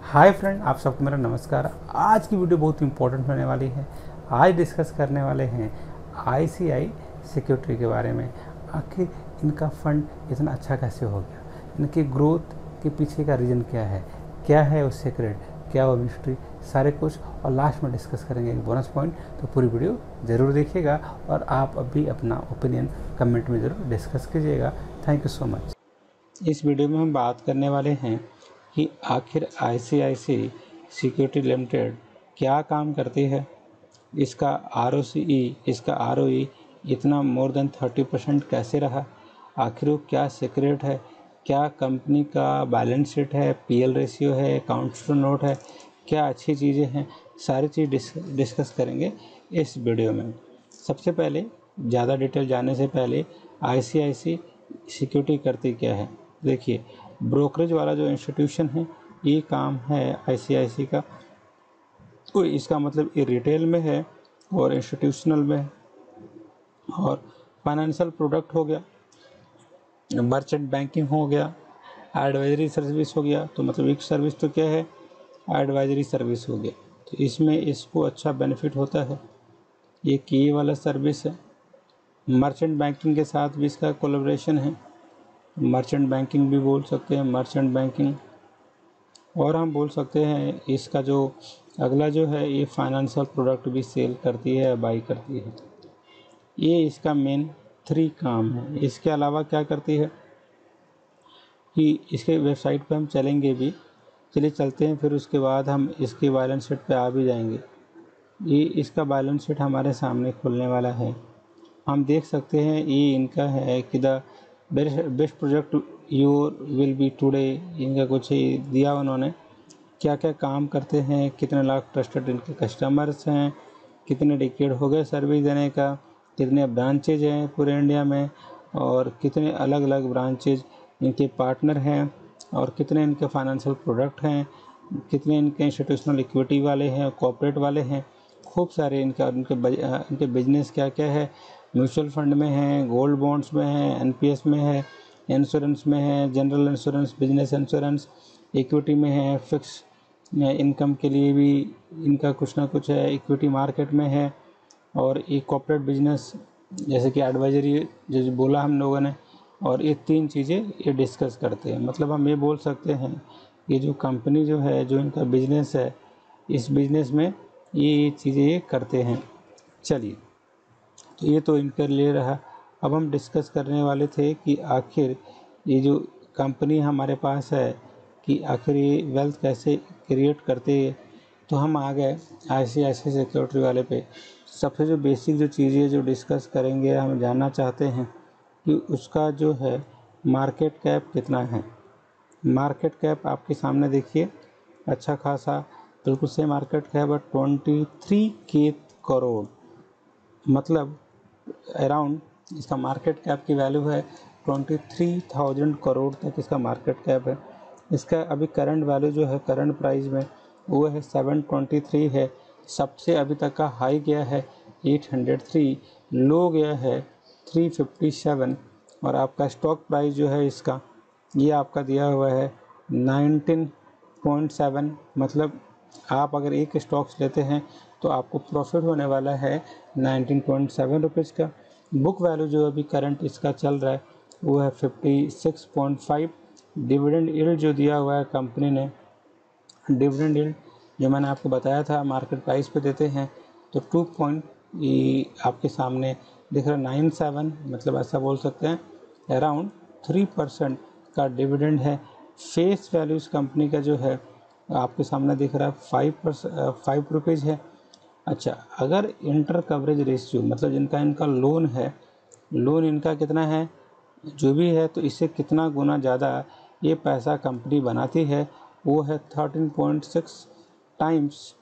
Hi friend, आप सबको मेरा नमस्कार। आज की वीडियो बहुत इंपॉर्टेंट होने वाली है। आज डिस्कस करने वाले हैं आईसीआई सिक्योरिटी के बारे में। आखिर इनका फंड इतना अच्छा कैसे हो गया, इनकी ग्रोथ के पीछे का रीज़न क्या है वो सीक्रेट, क्या वो मिस्ट्री, सारे कुछ, और लास्ट में डिस्कस करेंगे एक बोनस पॉइंट। तो पूरी वीडियो ज़रूर देखिएगा और आप अभी अपना ओपिनियन कमेंट में ज़रूर डिस्कस कीजिएगा। Thank you so much. इस वीडियो में हम बात करने वाले हैं कि आखिर आईसीआईसी सिक्योरिटी लिमिटेड क्या काम करती है, इसका आरओसीई, इसका आरओई इतना मोर देन 30% कैसे रहा, आखिर वो क्या सीक्रेट है, क्या कंपनी का बैलेंस शीट है, पीएल रेशियो है, अकाउंट्स टू नोट है, क्या अच्छी चीज़ें हैं, सारी चीज़ डिस्कस करेंगे इस वीडियो में। सबसे पहले ज़्यादा डिटेल जानने से पहले आईसीआईसी सिक्योरिटी करती क्या है। देखिए, ब्रोकरेज वाला जो इंस्टीट्यूशन है, ये काम है आईसीआईसी का। तो इसका मतलब ये रिटेल में है और इंस्टीट्यूशनल में है। और फाइनेंशियल प्रोडक्ट हो गया, मर्चेंट बैंकिंग हो गया, एडवाइजरी सर्विस हो गया। तो मतलब एक सर्विस तो क्या है, एडवाइजरी सर्विस हो गया। तो इसमें इसको अच्छा बेनिफिट होता है, ये की वाला सर्विस है। मर्चेंट बैंकिंग के साथ भी इसका कोलैबोरेशन है, मर्चेंट बैंकिंग भी बोल सकते हैं, मर्चेंट बैंकिंग। और हम बोल सकते हैं इसका जो अगला जो है, ये फाइनेंशियल प्रोडक्ट भी सेल करती है, बाई करती है। ये इसका मेन 3 काम है। इसके अलावा क्या करती है कि इसके वेबसाइट पे हम चलेंगे भी, चलिए चलते हैं, फिर उसके बाद हम इसके बैलेंस शीट पे आ भी जाएंगे। ये इसका बैलेंस शीट हमारे सामने खुलने वाला है। हम देख सकते हैं ये इनका है कि the best project your will be today. इनका कुछ ही दिया उन्होंने, क्या क्या काम करते हैं, कितने लाख ट्रस्टेड इनके कस्टमर्स हैं, कितने डिकेड हो गए सर्विस देने का, कितने ब्रांचेज हैं पूरे इंडिया में, और कितने अलग अलग ब्रांचेज इनके पार्टनर हैं, और कितने इनके फाइनेंशियल प्रोडक्ट हैं, कितने इनके इंस्टीट्यूशनल इक्विटी वाले हैं, कॉर्पोरेट वाले हैं, खूब सारे इनके बिजनेस क्या क्या है। म्यूचुअल फंड में है, गोल्ड बॉन्ड्स में है, एनपीएस में है, इंश्योरेंस में है, general insurance, business insurance, equity में है, फिक्स इनकम के लिए भी इनका कुछ ना कुछ है, इक्विटी मार्केट में है, और एक कॉर्पोरेट बिजनेस जैसे कि एडवाइजरी जो बोला हम लोगों ने। और ये 3 चीज़ें ये डिस्कस करते हैं। मतलब हम ये बोल सकते हैं कि जो कंपनी जो है, जो इनका बिजनेस है, इस बिजनेस में ये चीज़ें ये करते हैं। चलिए, तो ये तो इनके लिए रहा। अब हम डिस्कस करने वाले थे कि आखिर ये जो कंपनी हमारे पास है, कि आखिर ये वेल्थ कैसे क्रिएट करते हैं। तो हम आ गए आईसीआईसी सिक्योरिटी वाले पे। सबसे जो बेसिक जो चीज़ें जो डिस्कस करेंगे, हम जानना चाहते हैं कि उसका जो है मार्केट कैप कितना है। मार्केट कैप आपके सामने देखिए, अच्छा खासा बिल्कुल से मार्केट कैप है 23K करोड़। मतलब अराउंड इसका मार्केट कैप की वैल्यू है 23,000 करोड़ तक इसका मार्केट कैप है। इसका अभी करंट वैल्यू जो है, करंट प्राइस में वो है 723 है। सबसे अभी तक का हाई गया है 803, लो गया है 357, और आपका स्टॉक प्राइस जो है इसका, ये आपका दिया हुआ है 19.7। मतलब आप अगर एक स्टॉक्स लेते हैं तो आपको प्रॉफिट होने वाला है 19.7 रुपीज़ का। बुक वैल्यू जो अभी करंट इसका चल रहा है वो है 56.5। डिविडेंड यील्ड जो दिया हुआ है कंपनी ने, डिविडेंड यील्ड जो मैंने आपको बताया था मार्केट प्राइस पे देते हैं, तो 2 पॉइंट ये आपके सामने दिख रहा है 97। मतलब ऐसा बोल सकते हैं अराउंड 3% का डिविडेंड है। फेस वैल्यू इस कंपनी का जो है आपके सामने दिख रहा है 5 रुपीज़ है। अच्छा, अगर इंटर कवरेज रेशियो, मतलब जिनका इनका लोन है, लोन इनका कितना है जो भी है, तो इससे कितना गुना ज़्यादा ये पैसा कंपनी बनाती है, वो है 13.6 टाइम्स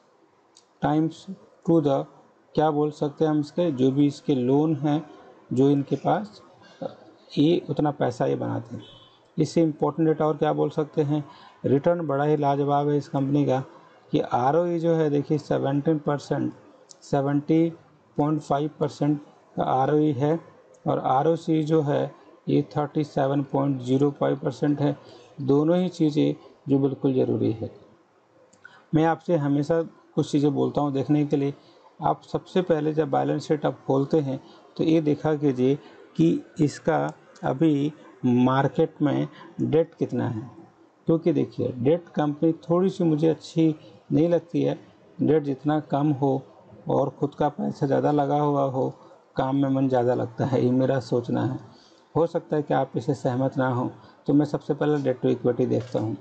टू द, क्या बोल सकते हैं हम इसके, जो भी इसके लोन हैं जो इनके पास, ये उतना पैसा ये बनाते हैं। इससे इम्पोर्टेंट डेटा और क्या बोल सकते हैं, रिटर्न बड़ा ही लाजवाब है इस कंपनी का, कि आरओई जो है देखिए 17%, 70.5% का आरओई है, और आरओसी जो है ये 37.05% है। दोनों ही चीज़ें जो बिल्कुल ज़रूरी है। मैं आपसे हमेशा कुछ चीज़ें बोलता हूँ देखने के लिए। आप सबसे पहले जब बैलेंस शीट आप खोलते हैं तो ये देखा कीजिए कि इसका अभी मार्केट में डेट कितना है, क्योंकि देखिए डेट कंपनी थोड़ी सी मुझे अच्छी नहीं लगती है। डेट जितना कम हो और ख़ुद का पैसा ज़्यादा लगा हुआ हो, काम में मन ज़्यादा लगता है, ये मेरा सोचना है। हो सकता है कि आप इससे सहमत ना हो, तो मैं सबसे पहले डेट टू इक्विटी देखता हूँ।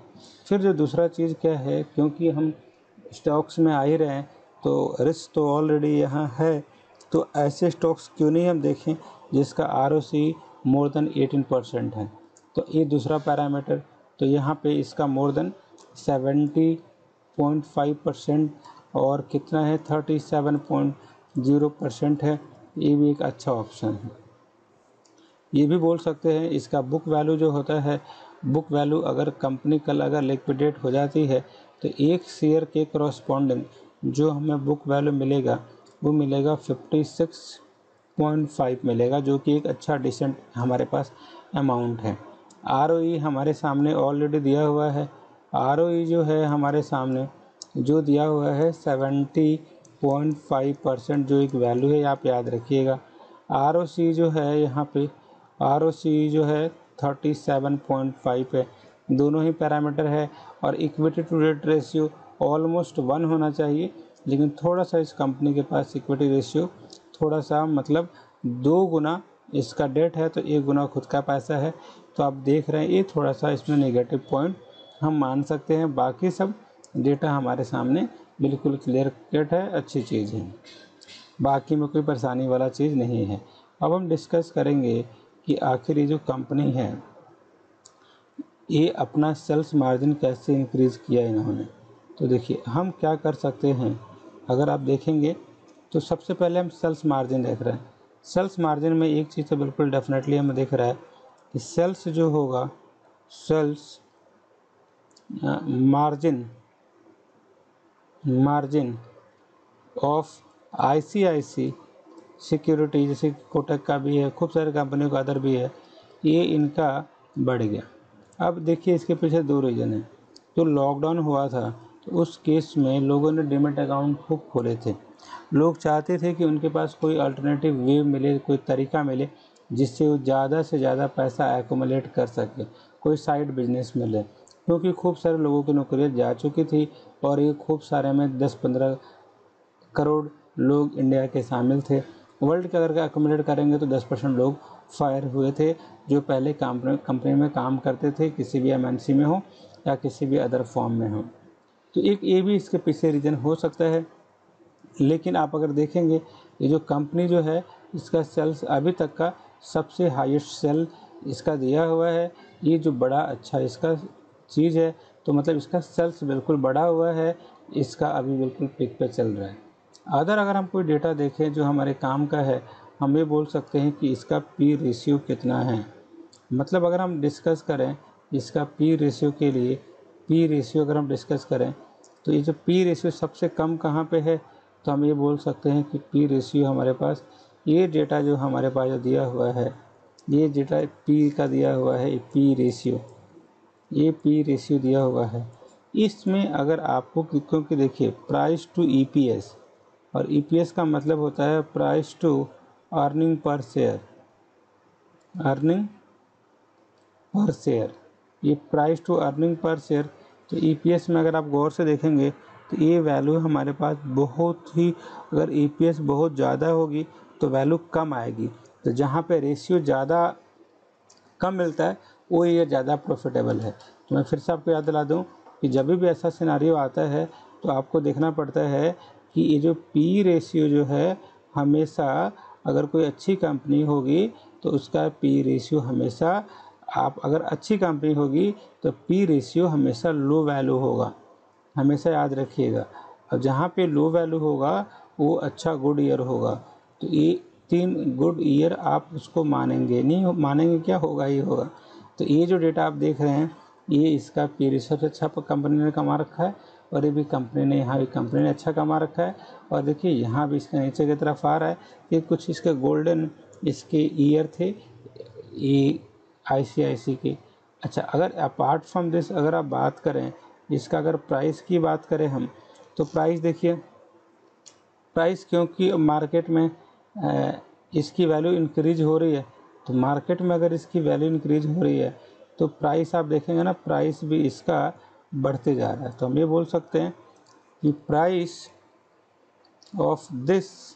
फिर जो दूसरा चीज़ क्या है, क्योंकि हम स्टॉक्स में आ ही रहे हैं तो रिस्क तो ऑलरेडी यहाँ है, तो ऐसे स्टॉक्स क्यों नहीं हम देखें जिसका ROC मोर देन 18% है। तो ये दूसरा पैरामीटर, तो यहाँ पे इसका मोर देन 70.5% और कितना है 37.0% है, ये भी एक अच्छा ऑप्शन है। ये भी बोल सकते हैं इसका बुक वैल्यू जो होता है, बुक वैल्यू अगर कंपनी कल अगर लिक्विडेट हो जाती है तो एक शेयर के करस्पॉन्डिंग जो हमें बुक वैल्यू मिलेगा वो मिलेगा 56.5 मिलेगा, जो कि एक अच्छा डिसेंट हमारे पास अमाउंट है। ROE हमारे सामने ऑलरेडी दिया हुआ है। ROE जो है हमारे सामने जो दिया हुआ है 70.5%, जो एक वैल्यू है, आप याद रखिएगा। ROC जो है यहाँ पे ROC जो है 37.5 है, दोनों ही पैरामीटर है। और equity to debt ratio almost 1 होना चाहिए, लेकिन थोड़ा सा इस कंपनी के पास इक्विटी रेशियो थोड़ा सा मतलब 2 गुना इसका डेट है तो 1 गुना खुद का पैसा है। तो आप देख रहे हैं ये थोड़ा सा इसमें नेगेटिव पॉइंट हम मान सकते हैं। बाकी सब डेटा हमारे सामने बिल्कुल क्लियर कट है, अच्छी चीज़ है, बाकी में कोई परेशानी वाला चीज़ नहीं है। अब हम डिस्कस करेंगे कि आखिर ये जो कंपनी है ये अपना सेल्स मार्जिन कैसे इंक्रीज़ किया इन्होंने। तो देखिए हम क्या कर सकते हैं, अगर आप देखेंगे तो सबसे पहले हम सेल्स मार्जिन देख रहे हैं। सेल्स मार्जिन में एक चीज़ तो बिल्कुल डेफिनेटली हमें दिख रहा है कि सेल्स जो होगा, sales margin of ICICI security, जैसे कोटक का भी है, खूब सारे कंपनियों का अदर भी है, ये इनका बढ़ गया। अब देखिए इसके पीछे 2 रीज़न है। तो लॉकडाउन हुआ था तो उस केस में लोगों ने डीमैट अकाउंट खूब खोले थे। लोग चाहते थे कि उनके पास कोई अल्टरनेटिव वे मिले, कोई तरीका मिले जिससे वो ज़्यादा से ज़्यादा पैसा एक्युमुलेट कर सके, कोई साइड बिजनेस मिले, क्योंकि खूब सारे लोगों की नौकरियाँ जा चुकी थी और ये खूब सारे में 10-15 करोड़ लोग इंडिया के शामिल थे। वर्ल्ड का अगर एक्युमुलेट करेंगे तो 10% लोग फायर हुए थे जो पहले कंपनी में काम करते थे, किसी भी MNC में हो या किसी भी अदर फॉर्म में हो। तो एक ये भी इसके पीछे रीज़न हो सकता है। लेकिन आप अगर देखेंगे ये जो कंपनी जो है इसका सेल्स अभी तक का सबसे हाईएस्ट सेल इसका दिया हुआ है। ये जो बड़ा अच्छा इसका चीज़ है, तो मतलब इसका सेल्स बिल्कुल बढ़ा हुआ है, इसका अभी बिल्कुल पीक पे चल रहा है। अगर हम कोई डेटा देखें जो हमारे काम का है, हम ये बोल सकते हैं कि इसका P रेशियो कितना है। मतलब अगर हम डिस्कस करें इसका P रेशियो के लिए, P रेशियो अगर हम डिस्कस करें तो ये जो P रेशियो सबसे कम कहाँ पे है, तो हम ये बोल सकते हैं कि P रेशियो हमारे पास, ये डेटा जो हमारे पास जो दिया हुआ है, ये डेटा P का दिया हुआ है, P रेशियो, ये P रेशियो दिया हुआ है। इसमें अगर आपको, क्योंकि देखिए प्राइस टू EPS, और EPS का मतलब होता है price to earning per share, earning per share, ये price to earning per share. तो EPS में अगर आप गौर से देखेंगे तो ये वैल्यू हमारे पास बहुत ही, अगर EPS बहुत ज़्यादा होगी तो वैल्यू कम आएगी। तो जहाँ पे रेशियो ज़्यादा कम मिलता है वो ये ज़्यादा प्रॉफिटेबल है। तो मैं फिर से आपको याद दिला दूँ कि जब भी ऐसा सिनारियो आता है तो आपको देखना पड़ता है कि ये जो P रेशियो जो है, हमेशा अगर कोई अच्छी कंपनी होगी तो उसका P रेशियो हमेशा, आप अगर अच्छी कंपनी होगी तो P रेशियो हमेशा लो वैल्यू होगा, हमेशा याद रखिएगा। और जहाँ पे लो वैल्यू होगा वो अच्छा गुड ईयर होगा। तो ये 3 गुड ईयर आप उसको मानेंगे, नहीं मानेंगे क्या, होगा ही होगा। तो ये जो डेटा आप देख रहे हैं ये इसका P रेशियो सबसे अच्छा कंपनी ने कमा रखा है, और ये भी कंपनी ने, यहाँ भी कंपनी ने अच्छा कमा रखा है। और देखिए यहाँ भी इसके नीचे की तरफ आ रहा है कि कुछ इसके गोल्डन इसके ईयर थे ये ICICI के। अच्छा, अगर अपार्ट फ्रॉम दिस अगर आप बात करें इसका अगर प्राइस की बात करें हम, तो प्राइस देखिए, प्राइस क्योंकि मार्केट में इसकी वैल्यू इंक्रीज हो रही है, तो मार्केट में अगर इसकी वैल्यू इंक्रीज हो रही है तो प्राइस आप देखेंगे ना, प्राइस भी इसका बढ़ते जा रहा है। तो हम ये बोल सकते हैं कि प्राइस ऑफ दिस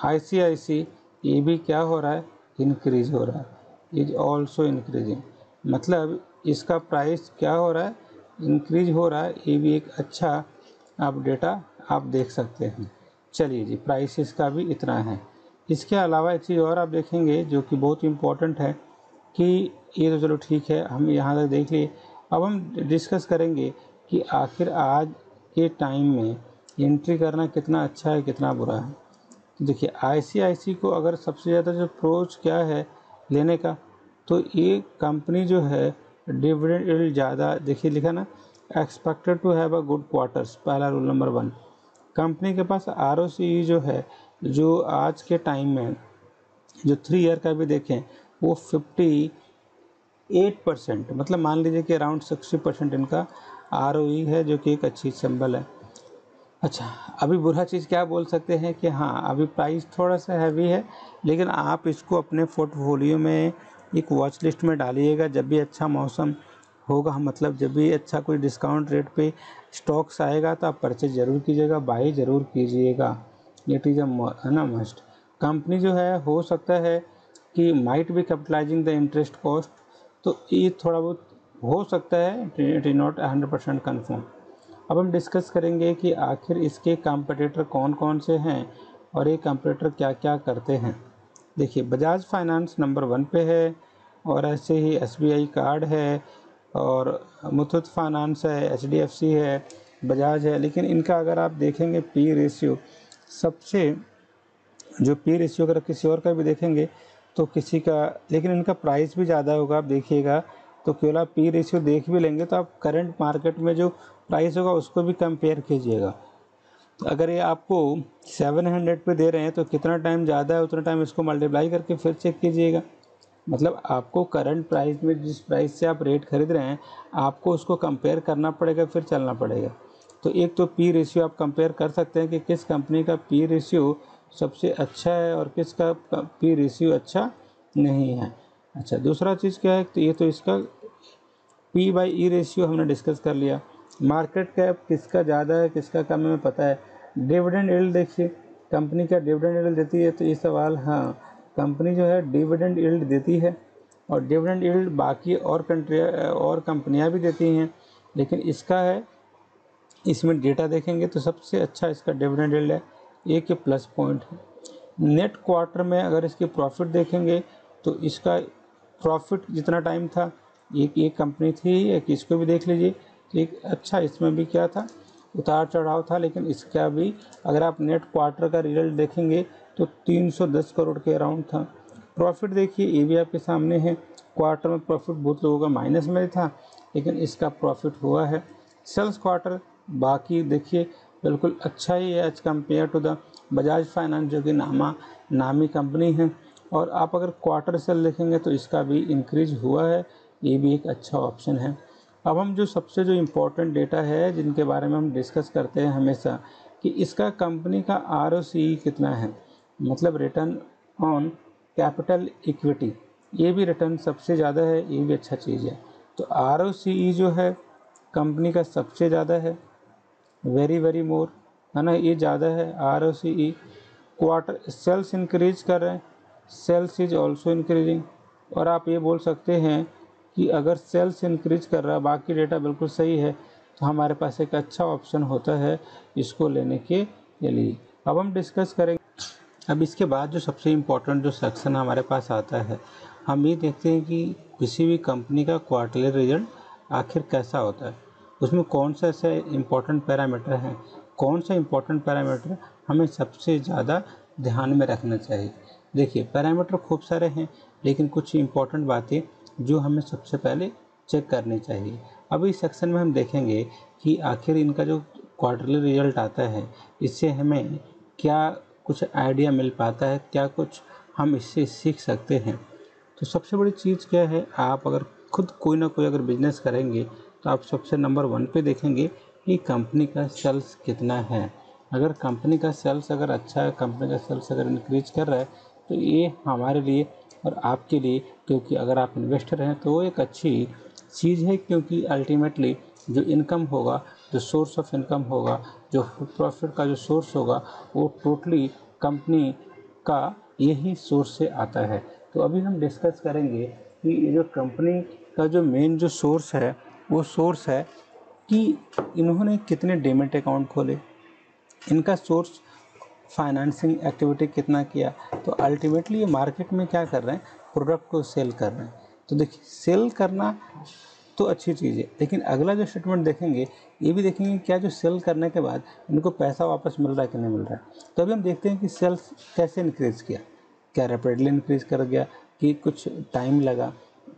ICICI ये भी क्या हो रहा है, इंक्रीज हो रहा है, इज ऑल्सो इंक्रीजिंग। मतलब इसका प्राइस क्या हो रहा है, इंक्रीज हो रहा है। ये भी एक अच्छा आप डेटा आप देख सकते हैं। चलिए जी, प्राइस इसका भी इतना है। इसके अलावा एक चीज़ और आप देखेंगे जो कि बहुत इम्पोर्टेंट है कि ये तो चलो ठीक है, हम यहाँ तक देख लिए। अब हम डिस्कस करेंगे कि आखिर आज के टाइम में एंट्री करना कितना अच्छा है, कितना बुरा है। देखिए, ICICI को अगर सबसे ज़्यादा जो अप्रोच क्या है लेने का, तो ये कंपनी जो है डिविडेंड यील्ड ज़्यादा, देखिए लिखा ना, expected to have a good quarters, पहला रूल नंबर 1। कंपनी के पास ROCE जो है, जो आज के टाइम में जो 3 ईयर का भी देखें वो 58%, मतलब मान लीजिए कि अराउंड 60% इनका ROE है, जो कि एक अच्छी सिंबल है। अच्छा, अभी बुरा चीज़ क्या बोल सकते हैं कि हाँ, अभी प्राइस थोड़ा सा हैवी है, लेकिन आप इसको अपने पोर्टफोलियो में एक वॉच लिस्ट में डालिएगा। जब भी अच्छा मौसम होगा, मतलब जब भी अच्छा कोई डिस्काउंट रेट पे स्टॉक्स आएगा तो आप परचेज ज़रूर कीजिएगा, बाई ज़रूर कीजिएगा। ये चीज़ है ना, मस्ट। कंपनी जो है, हो सकता है कि might be capitalising the interest cost, तो ये थोड़ा बहुत हो सकता है, इट इज़ नॉट 100% कन्फर्म। अब हम डिस्कस करेंगे कि आखिर इसके कॉम्पिटिटर कौन कौन से हैं और ये कॉम्पिटिटर क्या क्या करते हैं। देखिए, बजाज फाइनेंस नंबर 1 पे है, और ऐसे ही SBI कार्ड है, और मुथूट फाइनेंस है, HDFC है, बजाज है। लेकिन इनका अगर आप देखेंगे पी रेशियो, सबसे जो पी रेशियो अगर किसी और का भी देखेंगे तो किसी का, लेकिन इनका प्राइस भी ज़्यादा होगा, आप देखिएगा। तो केवल आप पी रेशियो देख भी लेंगे तो आप करंट मार्केट में जो प्राइस होगा उसको भी कंपेयर कीजिएगा। तो अगर ये आपको 700 पे दे रहे हैं तो कितना टाइम ज़्यादा है, उतना टाइम इसको मल्टीप्लाई करके फिर चेक कीजिएगा। मतलब आपको करंट प्राइस में जिस प्राइस से आप रेट खरीद रहे हैं, आपको उसको कंपेयर करना पड़ेगा, फिर चलना पड़ेगा। तो एक तो पी रेशियो आप कंपेयर कर सकते हैं कि किस कंपनी का पी रेशियो सबसे अच्छा है और किसका पी रेशियो अच्छा नहीं है। अच्छा, दूसरा चीज़ क्या है, तो ये तो इसका P/E रेशियो हमने डिस्कस कर लिया। मार्केट कैप किसका ज़्यादा है, किसका कम है, हमें पता है। डिविडेंड यील्ड देखिए, कंपनी क्या डिविडेंड यील्ड देती है, तो ये सवाल, हाँ, कंपनी जो है डिविडेंड यील्ड देती है, और डिविडेंड यील्ड बाकी और कंपनियां भी देती हैं, लेकिन इसका है, इसमें डेटा देखेंगे तो सबसे अच्छा इसका डिविडेंड यील्ड है, एक ये प्लस पॉइंट है। नेट क्वार्टर में अगर इसकी प्रॉफिट देखेंगे तो इसका प्रॉफिट जितना टाइम था, एक कंपनी थी, एक इसको भी देख लीजिए, तो एक अच्छा इसमें भी क्या था, उतार चढ़ाव था, लेकिन इसका भी अगर आप नेट क्वार्टर का रिजल्ट देखेंगे तो 310 करोड़ के अराउंड था। प्रॉफिट देखिए, ये भी आपके सामने है। क्वार्टर में प्रॉफिट बहुत लोगों का माइनस में था, लेकिन इसका प्रॉफिट हुआ है। सेल्स क्वार्टर बाकी देखिए बिल्कुल अच्छा ही है as compare to the Bajaj finance, जो कि नामी कंपनी है। और आप अगर क्वार्टर सेल देखेंगे तो इसका भी इंक्रीज हुआ है, ये भी एक अच्छा ऑप्शन है। अब हम जो सबसे जो इम्पोर्टेंट डेटा है जिनके बारे में हम डिस्कस करते हैं हमेशा, कि इसका कंपनी का ROCE कितना है, मतलब रिटर्न ऑन कैपिटल इक्विटी, ये भी रिटर्न सबसे ज़्यादा है, ये भी अच्छा चीज़ है। तो ROCE जो है कंपनी का सबसे ज़्यादा है, वेरी मोर, है ना, ये ज़्यादा है ROCE। क्वार्टर सेल्स इंक्रीज कर रहे हैं, सेल्स इज ऑल्सो इंक्रीजिंग। और आप ये बोल सकते हैं कि अगर सेल्स इंक्रीज कर रहा है, बाकी डेटा बिल्कुल सही है, तो हमारे पास एक अच्छा ऑप्शन होता है इसको लेने के लिए। अब हम डिस्कस करेंगे, अब इसके बाद जो सबसे इम्पोर्टेंट जो सेक्शन हमारे पास आता है, हम ये देखते हैं कि किसी भी कंपनी का क्वार्टरली रिजल्ट आखिर कैसा होता है, उसमें कौन सा ऐसे इम्पोर्टेंट पैरामीटर हैं, कौन सा इम्पोर्टेंट पैरामीटर हमें सबसे ज़्यादा ध्यान में रखना चाहिए। देखिए, पैरामीटर खूब सारे हैं, लेकिन कुछ इम्पोर्टेंट बातें जो हमें सबसे पहले चेक करनी चाहिए। अब इस सेक्शन में हम देखेंगे कि आखिर इनका जो क्वार्टरली रिजल्ट आता है, इससे हमें क्या कुछ आइडिया मिल पाता है, क्या कुछ हम इससे सीख सकते हैं। तो सबसे बड़ी चीज़ क्या है, आप अगर खुद कोई ना कोई अगर बिजनेस करेंगे तो आप सबसे नंबर 1 पे देखेंगे कि कंपनी का सेल्स कितना है। अगर कंपनी का सेल्स अगर अच्छा है, कंपनी का सेल्स अगर इंक्रीज कर रहा है, तो ये हमारे लिए और आपके लिए, क्योंकि अगर आप इन्वेस्टर हैं तो वो एक अच्छी चीज़ है, क्योंकि अल्टीमेटली जो इनकम होगा, जो सोर्स ऑफ इनकम होगा, जो प्रॉफिट का जो सोर्स होगा, वो टोटली कंपनी का यही सोर्स से आता है। तो अभी हम डिस्कस करेंगे कि ये जो कंपनी का जो मेन जो सोर्स है, वो सोर्स है कि इन्होंने कितने डीमैट अकाउंट खोले, इनका सोर्स फाइनेंसिंग एक्टिविटी कितना किया। तो अल्टीमेटली ये मार्केट में क्या कर रहे हैं, प्रोडक्ट को सेल कर रहे हैं। तो देखिए, सेल करना तो अच्छी चीज़ है, लेकिन अगला जो स्टेटमेंट देखेंगे, ये भी देखेंगे क्या जो सेल करने के बाद इनको पैसा वापस मिल रहा है कि नहीं मिल रहा है। तो अभी हम देखते हैं कि सेल्स कैसे इंक्रीज़ किया, क्या रैपिडली इंक्रीज़ कर गया कि कुछ टाइम लगा,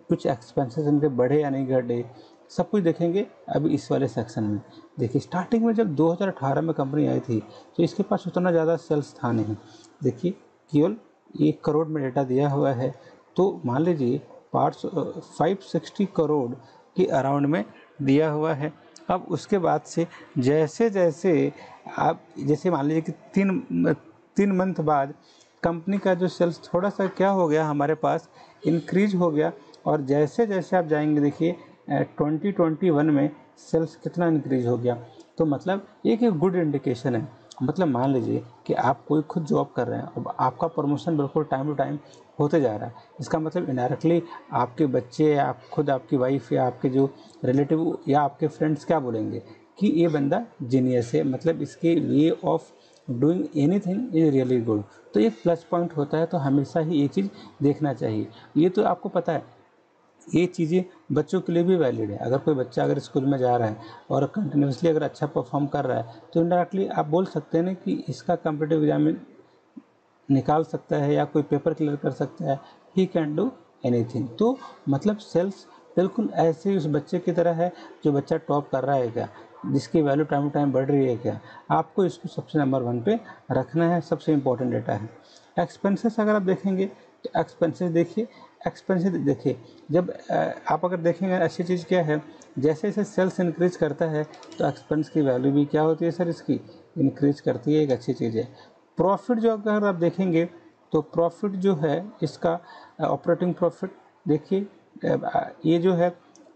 कुछ एक्सपेंसेस इनके बढ़े या नहीं घटे, सब कुछ देखेंगे अभी इस वाले सेक्शन में। देखिए, स्टार्टिंग में जब 2018 में कंपनी आई थी तो इसके पास उतना ज़्यादा सेल्स था नहीं। देखिए, केवल 1 करोड़ में डेटा दिया हुआ है, तो मान लीजिए 560 करोड़ के अराउंड में दिया हुआ है। अब उसके बाद से जैसे जैसे आप जैसे मान लीजिए कि 3 मंथ बाद कंपनी का जो सेल्स थोड़ा सा क्या हो गया, हमारे पास इंक्रीज हो गया। और जैसे जैसे आप जाएंगे, देखिए 2021 में सेल्स कितना इंक्रीज हो गया। तो मतलब एक गुड इंडिकेशन है। मतलब मान लीजिए कि आप कोई खुद जॉब कर रहे हैं, अब आपका प्रमोशन बिल्कुल टाइम टू टाइम होते जा रहा है। इसका मतलब इनडायरेक्टली आपके बच्चे या आप खुद, आपकी वाइफ या आपके जो रिलेटिव या आपके फ्रेंड्स क्या बोलेंगे कि ये बंदा जीनियस है, मतलब इसके way of doing anything is really good. तो एक प्लस पॉइंट होता है, तो हमेशा ही ये चीज़ देखना चाहिए। ये तो आपको पता है, ये चीज़ें बच्चों के लिए भी वैलिड है। अगर कोई बच्चा अगर स्कूल में जा रहा है और कंटिन्यूसली अगर अच्छा परफॉर्म कर रहा है, तो इनडायरेक्टली आप बोल सकते हैं ना कि इसका कॉम्पिटिटिव एग्जाम में निकाल सकता है या कोई पेपर क्लियर कर सकता है, ही कैन डू एनीथिंग। तो मतलब सेल्स बिल्कुल ऐसे ही उस बच्चे की तरह है जो बच्चा टॉप कर रहा है क्या, जिसकी वैल्यू टाइम टू टाइम बढ़ रही है क्या। आपको इसको सबसे नंबर 1 पे रखना है, सबसे इम्पोर्टेंट डेटा है। एक्सपेंसेस अगर आप देखेंगे तो एक्सपेंसेस देखिए, जब आप अगर देखेंगे अच्छी चीज़ क्या है, जैसे जैसे सेल्स इंक्रीज करता है तो एक्सपेंस की वैल्यू भी क्या होती है सर, इसकी इंक्रीज करती है, एक अच्छी चीज़ है। प्रॉफिट जो अगर आप देखेंगे तो प्रॉफिट जो है इसका ऑपरेटिंग प्रॉफिट, देखिए ये जो है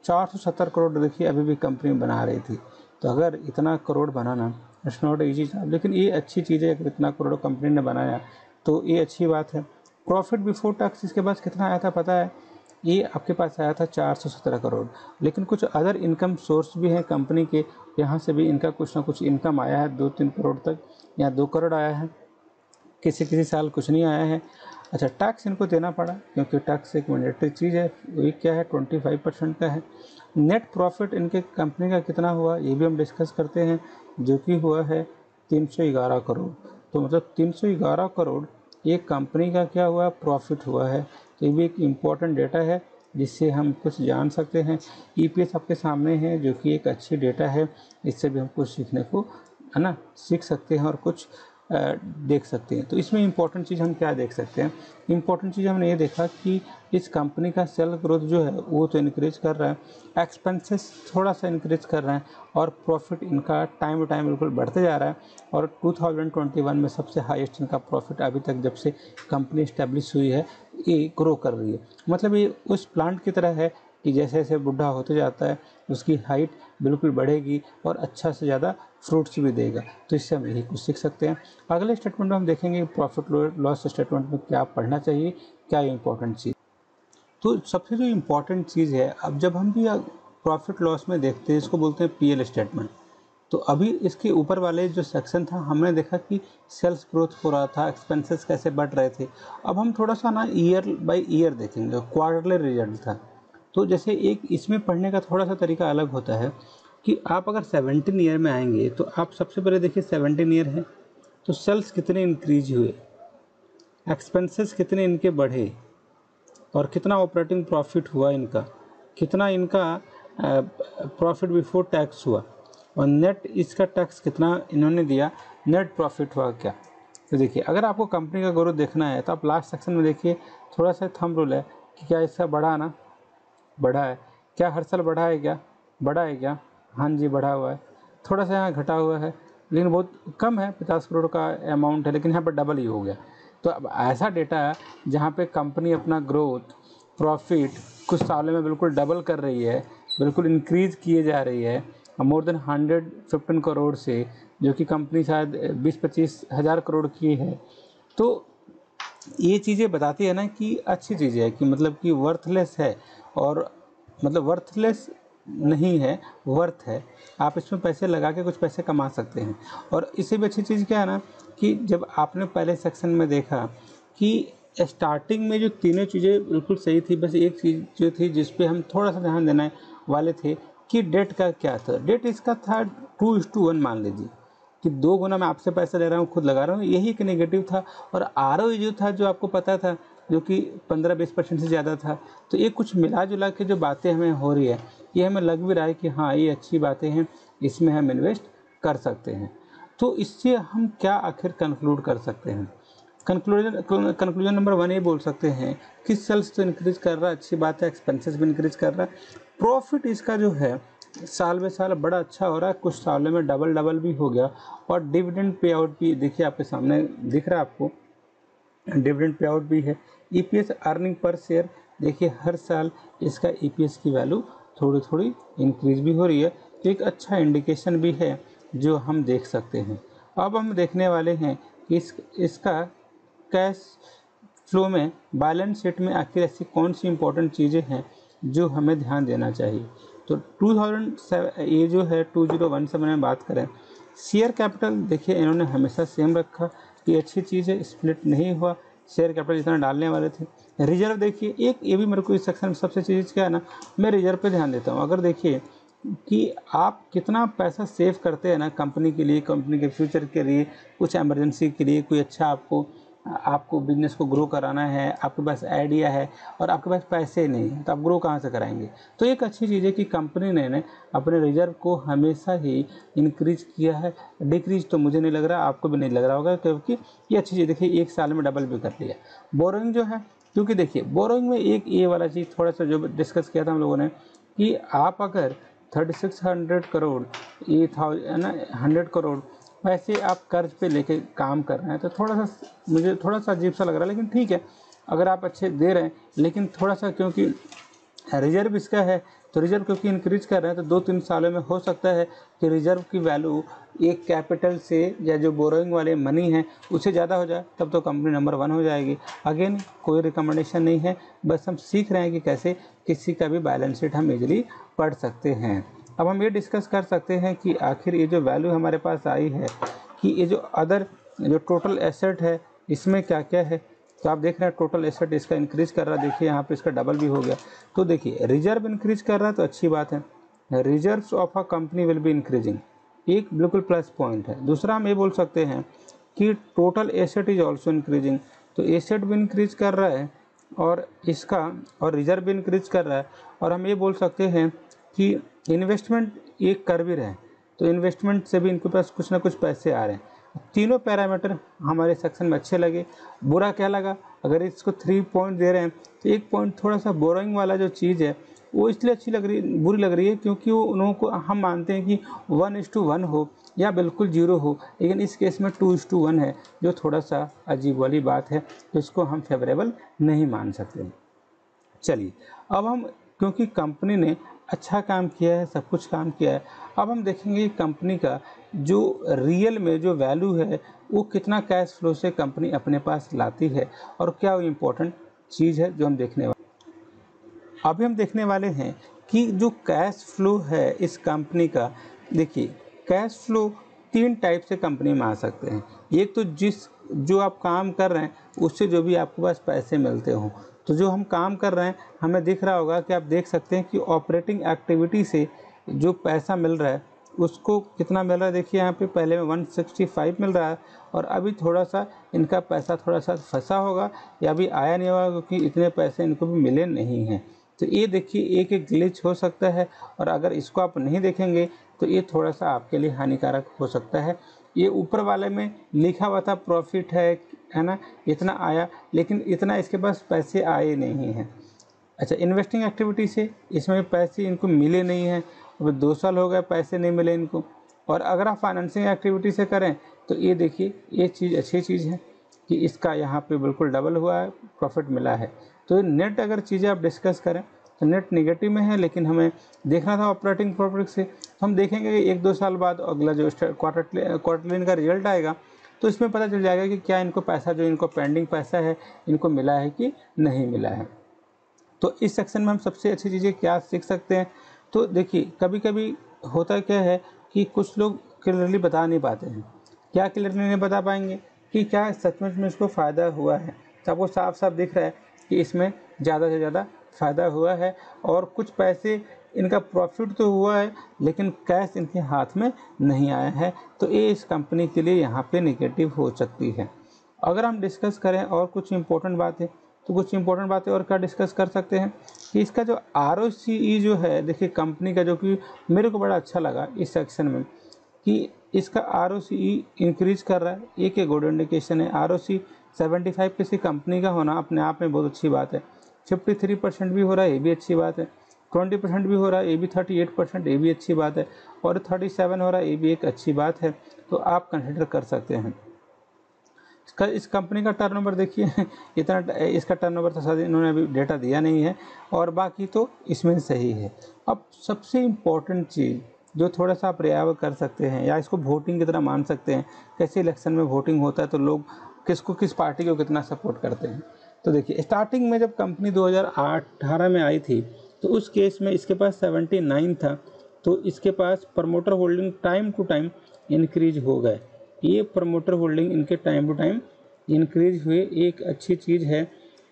470 करोड़, देखिए अभी भी कंपनी बना रही थी। तो अगर इतना करोड़ बनाना इट्स नॉट ईजी जॉब, लेकिन ये अच्छी चीज़ है। अगर इतना करोड़ कंपनी ने बनाया तो ये अच्छी बात है। प्रॉफिट बिफोर टैक्स इसके पास कितना आया था पता है, ये आपके पास आया था 417 करोड़। लेकिन कुछ अदर इनकम सोर्स भी हैं कंपनी के, यहाँ से भी इनका कुछ ना कुछ इनकम आया है, 2-3 करोड़ तक या 2 करोड़ आया है, किसी किसी साल कुछ नहीं आया है। अच्छा, टैक्स इनको देना पड़ा क्योंकि टैक्स एक मैंडेटरी चीज़ है, वही क्या है 25% का है। नेट प्रॉफिट इनके कंपनी का कितना हुआ ये भी हम डिस्कस करते हैं, जो कि हुआ है 311 करोड़। तो मतलब 311 करोड़ एक कंपनी का क्या हुआ, प्रॉफिट हुआ है। तो ये भी एक इम्पॉर्टेंट डेटा है जिससे हम कुछ जान सकते हैं। ईपीएस आपके सामने है, जो कि एक अच्छी डेटा है, इससे भी हम कुछ सीखने को है ना सीख सकते हैं और कुछ देख सकते हैं। तो इसमें इम्पॉर्टेंट चीज़ हम क्या देख सकते हैं, इम्पॉर्टेंट चीज़ हमने ये देखा कि इस कंपनी का सेल ग्रोथ जो है वो तो इंक्रीज कर रहा है, एक्सपेंसेस थोड़ा सा इंक्रीज कर रहे हैं, और प्रॉफिट इनका टाइम टू टाइम बिल्कुल बढ़ते जा रहा है। और 2021 में सबसे हाईएस्ट इनका प्रॉफिट अभी तक जब से कंपनी इस्टेब्लिश हुई है ये ग्रो कर रही है। मतलब ये उस प्लांट की तरह है कि जैसे जैसे बुढ़ा होते जाता है उसकी हाइट बिल्कुल बढ़ेगी और अच्छा से ज़्यादा फ्रूट्स भी देगा। तो इससे हम यही कुछ सीख सकते हैं। अगले स्टेटमेंट में हम देखेंगे प्रॉफिट लॉस स्टेटमेंट में क्या पढ़ना चाहिए, क्या इंपॉर्टेंट चीज़। तो सबसे जो इम्पॉर्टेंट चीज़ है, अब जब हम भी प्रॉफिट लॉस में देखते हैं, इसको बोलते हैं पीएल स्टेटमेंट। तो अभी इसके ऊपर वाले जो सेक्शन था हमने देखा कि सेल्स ग्रोथ हो रहा था, एक्सपेंसेस कैसे बढ़ रहे थे। अब हम थोड़ा सा ना ईयर बाय ईयर देखेंगे, क्वार्टरली रिजल्ट था। तो जैसे एक इसमें पढ़ने का थोड़ा सा तरीका अलग होता है कि आप अगर 17 ईयर में आएंगे तो आप सबसे पहले देखिए 17 ईयर है तो सेल्स कितने इंक्रीज हुए, एक्सपेंसेस कितने इनके बढ़े, और कितना ऑपरेटिंग प्रॉफिट हुआ इनका, कितना इनका प्रॉफिट बिफोर टैक्स हुआ, और नेट इसका टैक्स कितना इन्होंने दिया, नेट प्रॉफिट हुआ क्या। तो देखिए, अगर आपको कंपनी का ग्रोथ देखना है तो आप लास्ट सेक्शन में देखिए, थोड़ा सा थंब रूल है कि क्या इसका बढ़ा ना, बढ़ा है क्या, हर साल बढ़ा है क्या, बढ़ा है क्या? हाँ जी, बढ़ा हुआ है। थोड़ा सा यहाँ घटा हुआ है, लेकिन बहुत कम है, 50 करोड़ का अमाउंट है, लेकिन यहाँ पर डबल ही हो गया। तो अब ऐसा डेटा है जहाँ पे कंपनी अपना ग्रोथ, प्रॉफिट कुछ सालों में बिल्कुल डबल कर रही है, बिल्कुल इंक्रीज़ किए जा रही है, मोर देन 115 करोड़ से, जो कि कंपनी शायद 20-25 हज़ार करोड़ की है। तो ये चीज़ें बताती है ना कि अच्छी चीज़ है, कि मतलब कि वर्थलेस है, और मतलब वर्थलेस नहीं है, वर्थ है। आप इसमें पैसे लगा के कुछ पैसे कमा सकते हैं। और इससे भी अच्छी चीज़ क्या है ना, कि जब आपने पहले सेक्शन में देखा कि स्टार्टिंग में जो तीनों चीज़ें बिल्कुल सही थी, बस एक चीज़ जो थी जिस पे हम थोड़ा सा ध्यान देने वाले थे कि डेट का क्या था। डेट इसका था 2:1 मान लीजिए, कि 2 गुना मैं आपसे पैसा ले रहा हूँ, खुद लगा रहा हूँ, यही एक नेगेटिव था। और आरओई जो था, जो आपको पता था, जो कि 15-20% से ज़्यादा था। तो ये कुछ मिला जुला के जो बातें हमें हो रही है, ये हमें लग भी रहा है कि हाँ, ये अच्छी बातें हैं, इसमें हम इन्वेस्ट कर सकते हैं। तो इससे हम क्या आखिर कंक्लूड कर सकते हैं? कंक्लूजन नंबर 1 ये बोल सकते हैं कि सेल्स तो इंक्रीज कर रहा है, अच्छी बात है, एक्सपेंसेस भी इंक्रीज कर रहा है, प्रॉफिट इसका जो है साल में साल बड़ा अच्छा हो रहा है, कुछ सालों में डबल भी हो गया। और डिविडेंड पे आउट भी देखिए आपके सामने दिख रहा है आपको, डिविडेंड पे आउट भी है। ईपीएस अर्निंग पर शेयर देखिए हर साल इसका ईपीएस की वैल्यू थोड़ी थोड़ी इंक्रीज भी हो रही है, तो एक अच्छा इंडिकेशन भी है जो हम देख सकते हैं। अब हम देखने वाले हैं कि इसका कैश फ्लो में, बैलेंस शीट में आखिर ऐसी कौन सी इंपॉर्टेंट चीज़ें हैं जो हमें ध्यान देना चाहिए। तो 2007 ये जो है 2017 में बात करें, शेयर कैपिटल देखिए इन्होंने हमेशा सेम रखा, कि अच्छी चीज़ है, स्प्लिट नहीं हुआ, शेयर कैपिटल जितना डालने वाले थे। रिजर्व देखिए, एक ये भी मेरे को इस सेक्शन में सबसे चीज़ क्या है ना, मैं रिजर्व पे ध्यान देता हूँ। अगर देखिए कि आप कितना पैसा सेव करते हैं ना कंपनी के लिए, कंपनी के फ्यूचर के लिए, कुछ इमरजेंसी के लिए, कोई अच्छा आपको आपको बिजनेस को ग्रो कराना है, आपके पास आइडिया है और आपके पास पैसे नहीं हैं, तो आप ग्रो कहाँ से कराएंगे। तो एक अच्छी चीज़ है कि कंपनी ने अपने रिजर्व को हमेशा ही इंक्रीज किया है। डिक्रीज तो मुझे नहीं लग रहा, आपको भी नहीं लग रहा होगा, क्योंकि ये अच्छी चीज़ देखिए एक साल में डबल भी कर लिया। बोरोइंग जो है, क्योंकि देखिए बोरोइंग में एक ये वाला चीज़ थोड़ा सा जो डिस्कस किया था हम लोगों ने, कि आप अगर 3600 करोड़ ये था ना, 100 करोड़ वैसे आप कर्ज पे लेके काम कर रहे हैं, तो थोड़ा सा मुझे थोड़ा सा अजीब सा लग रहा है। लेकिन ठीक है, अगर आप अच्छे दे रहे हैं, लेकिन थोड़ा सा क्योंकि रिजर्व इसका है, तो रिजर्व क्योंकि इंक्रीज कर रहे हैं, तो 2-3 सालों में हो सकता है कि रिजर्व की वैल्यू एक कैपिटल से या जो बोरोइंग वाले मनी है उससे ज़्यादा हो जाए, तब तो कंपनी नंबर 1 हो जाएगी। अगेन कोई रिकमेंडेशन नहीं है, बस हम सीख रहे हैं कि कैसे किसी का भी बैलेंस शीट हम इजीली पढ़ सकते हैं। अब हम ये डिस्कस कर सकते हैं कि आखिर ये जो वैल्यू हमारे पास आई है, कि ये जो अदर जो टोटल एसेट है इसमें क्या क्या है। तो आप देख रहे हैं टोटल एसेट इसका इंक्रीज कर रहा है, देखिए यहाँ पे इसका डबल भी हो गया। तो देखिए रिजर्व इंक्रीज कर रहा है तो अच्छी बात है, reserves of a company will be increasing, एक बिल्कुल प्लस पॉइंट है। दूसरा हम ये बोल सकते हैं कि total asset is also increasing, तो एसेट भी इंक्रीज कर रहा है और इसका और रिजर्व भी इंक्रीज कर रहा है। और हम ये बोल सकते हैं कि इन्वेस्टमेंट ये कर भी रहे हैं, तो इन्वेस्टमेंट से भी इनके पास कुछ ना कुछ पैसे आ रहे हैं। तीनों पैरामीटर हमारे सेक्शन में अच्छे लगे। बुरा क्या लगा, अगर इसको 3 पॉइंट दे रहे हैं तो 1 पॉइंट थोड़ा सा बोरोइंग वाला जो चीज़ है वो इसलिए अच्छी लग रही बुरी लग रही है क्योंकि वो उन लोगों को हम मानते हैं कि 1:1 हो या बिल्कुल 0 हो, लेकिन इस केस में 2:1 है, जो थोड़ा सा अजीब वाली बात है, तो इसको हम फेवरेबल नहीं मान सकते। चलिए अब हम, क्योंकि कंपनी ने अच्छा काम किया है, सब कुछ काम किया है, अब हम देखेंगे कंपनी का जो रियल में जो वैल्यू है वो कितना कैश फ्लो से कंपनी अपने पास लाती है, और क्या वो इम्पोर्टेंट चीज़ है जो हम देखने वाले। अभी हम देखने वाले हैं कि जो कैश फ्लो है इस कंपनी का, देखिए कैश फ्लो 3 टाइप से कंपनी में आ सकते हैं। एक तो जो आप काम कर रहे हैं उससे जो भी आपके पास पैसे मिलते हों, तो जो हम काम कर रहे हैं हमें दिख रहा होगा कि आप देख सकते हैं कि ऑपरेटिंग एक्टिविटी से जो पैसा मिल रहा है उसको कितना मिल रहा है। देखिए यहाँ पे पहले में 165 मिल रहा है, और अभी थोड़ा सा इनका पैसा थोड़ा सा फंसा होगा या अभी आया नहीं होगा, क्योंकि इतने पैसे इनको भी मिले नहीं हैं। तो ये देखिए एक ग्लिच हो सकता है, और अगर इसको आप नहीं देखेंगे तो ये थोड़ा सा आपके लिए हानिकारक हो सकता है। ये ऊपर वाले में लिखा हुआ था प्रॉफिट है ना, इतना आया, लेकिन इतना इसके पास पैसे आए नहीं हैं। अच्छा, इन्वेस्टिंग एक्टिविटी से इसमें पैसे इनको मिले नहीं हैं, अभी 2 साल हो गए पैसे नहीं मिले इनको। और अगर आप फाइनेंसिंग एक्टिविटी से करें तो ये देखिए ये चीज़ अच्छी चीज़ है कि इसका यहाँ पे बिल्कुल डबल हुआ है, प्रॉफिट मिला है। तो नेट अगर चीज़ें आप डिस्कस करें तो नेट नेगेटिव में है, लेकिन हमें देखना था ऑपरेटिंग प्रॉफिट से। हम देखेंगे कि 1-2 साल बाद अगला जो क्वार्टरली इनका रिजल्ट आएगा तो इसमें पता चल जाएगा कि क्या इनको पैसा जो इनको पेंडिंग पैसा है इनको मिला है कि नहीं मिला है। तो इस सेक्शन में हम सबसे अच्छी चीज़ें क्या सीख सकते हैं, तो देखिए कभी कभी होता क्या है कि कुछ लोग क्लियरली बता नहीं पाते हैं। क्या क्लियरली नहीं बता पाएंगे कि क्या सचमुच में इसको फ़ायदा हुआ है। तो आपको साफ साफ दिख रहा है कि इसमें ज़्यादा से ज़्यादा फ़ायदा हुआ है और कुछ पैसे इनका प्रॉफिट तो हुआ है लेकिन कैश इनके हाथ में नहीं आया है। तो ये इस कंपनी के लिए यहाँ पे नेगेटिव हो सकती है। अगर हम डिस्कस करें और कुछ इम्पोर्टेंट बातें, तो कुछ इंपॉर्टेंट बातें और क्या डिस्कस कर सकते हैं कि इसका जो ROCE जो है, देखिए कंपनी का, जो कि मेरे को बड़ा अच्छा लगा इस सेक्शन में कि इसका ROCE इंक्रीज कर रहा है। एक गुड इंडिकेशन है। ROCE 75 किसी कंपनी का होना अपने आप में बहुत अच्छी बात है। 53% भी हो रहा है, ये भी अच्छी बात है। 20% भी हो रहा है, ये भी 38%, ये भी अच्छी बात है। और 37 हो रहा है, ये भी एक अच्छी बात है। तो आप कंसिडर कर सकते हैं। इस कंपनी का टर्नओवर देखिए इतना, इसका टर्नओवर तो शायद इन्होंने अभी डेटा दिया नहीं है, और बाकी तो इसमें सही है। अब सबसे इम्पोर्टेंट चीज़ जो थोड़ा सा आप रियाव कर सकते हैं या इसको वोटिंग की तरह मान सकते हैं, कैसे इलेक्शन में वोटिंग होता है तो लोग किसको, किस पार्टी को कितना सपोर्ट करते हैं। तो देखिए स्टार्टिंग में जब कंपनी 2018 में आई थी तो उस केस में इसके पास 79 था, तो इसके पास promoter holding time to time increase हो गए। ये प्रमोटर होल्डिंग इनके टाइम टू टाइम इंक्रीज हुए, एक अच्छी चीज़ है।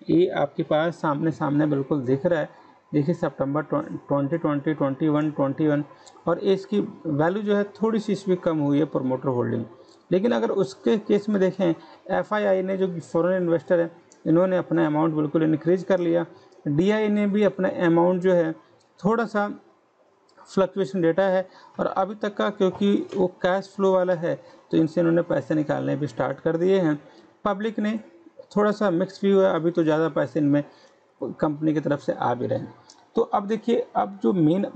ये आपके पास सामने बिल्कुल दिख रहा है। देखिए सितंबर 2020, 21 और इसकी वैल्यू जो है थोड़ी सी इसमें कम हुई है प्रमोटर होल्डिंग। लेकिन अगर उसके केस में देखें, FII ने जो फॉरेन इन्वेस्टर है इन्होंने अपना अमाउंट बिल्कुल इंक्रीज कर लिया। DI ने भी अपना अमाउंट जो है थोड़ा सा फ्लक्चुएशन डेटा है, और अभी तक का क्योंकि वो कैश फ्लो वाला है तो इनसे इन्होंने पैसे निकालने भी स्टार्ट कर दिए हैं। पब्लिक ने थोड़ा सा मिक्स व्यू है, अभी तो ज़्यादा पैसे इनमें कंपनी की तरफ से आ भी रहे हैं। तो अब देखिए, अब जो मेन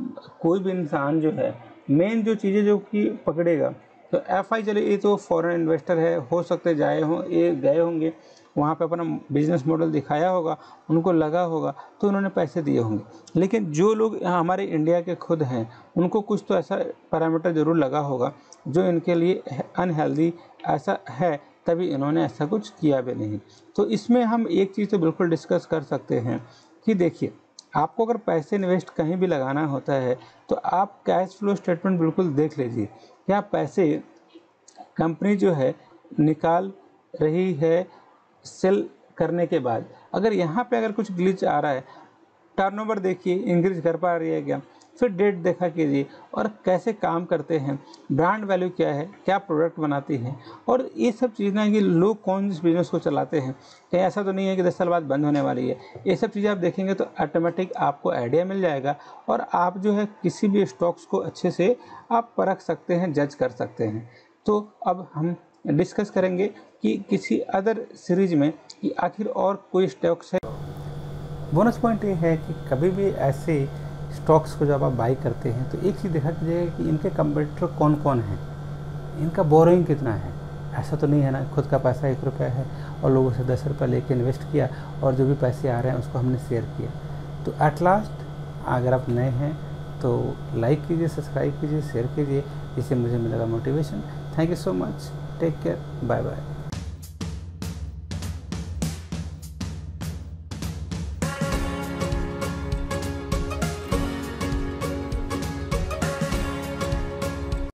कोई भी इंसान जो है मेन जो चीज़ें जो कि पकड़ेगा, तो FI चले ये तो फॉरेन इन्वेस्टर है, हो सकते जाए हों, ये गए होंगे वहाँ पे अपना बिजनेस मॉडल दिखाया होगा, उनको लगा होगा तो उन्होंने पैसे दिए होंगे। लेकिन जो लोग हमारे इंडिया के खुद हैं उनको कुछ तो ऐसा पैरामीटर ज़रूर लगा होगा जो इनके लिए अनहेल्दी ऐसा है, तभी इन्होंने ऐसा कुछ किया भी नहीं। तो इसमें हम एक चीज़ तो बिल्कुल डिस्कस कर सकते हैं कि देखिए, आपको अगर पैसे इन्वेस्ट कहीं भी लगाना होता है तो आप कैश फ्लो स्टेटमेंट बिल्कुल देख लीजिए, क्या पैसे कंपनी जो है निकाल रही है सेल करने के बाद। अगर यहाँ पे अगर कुछ ग्लिच आ रहा है, टर्नओवर देखिए इंक्रीज कर पा रही है क्या, फिर डेट देखा कीजिए, और कैसे काम करते हैं, ब्रांड वैल्यू क्या है, क्या प्रोडक्ट बनाती है, और ये सब चीज़ें कि लोग कौन इस बिज़नेस को चलाते हैं। कहीं ऐसा तो नहीं है कि 10 साल बाद बंद होने वाली है। ये सब चीज़ें आप देखेंगे तो ऑटोमेटिक आपको आइडिया मिल जाएगा, और आप जो है किसी भी स्टॉक्स को अच्छे से आप परख सकते हैं, जज कर सकते हैं। तो अब हम डिस्कस करेंगे कि किसी अदर सीरीज में कि आखिर और कोई स्टॉक्स है। बोनस पॉइंट ये है कि कभी भी ऐसे स्टॉक्स को जब आप बाई करते हैं तो एक चीज़ देखा कीजिएगा कि इनके कंपटीटर कौन कौन हैं, इनका बोरोइंग कितना है। ऐसा तो नहीं है ना खुद का पैसा 1 रुपया है और लोगों से 10 रुपये लेके इन्वेस्ट किया और जो भी पैसे आ रहे हैं उसको हमने शेयर किया। तो एट लास्ट अगर आप नए हैं तो लाइक कीजिए, सब्सक्राइब कीजिए, शेयर कीजिए, इससे मुझे मिलेगा motivation. Thank you so much, take care, bye bye.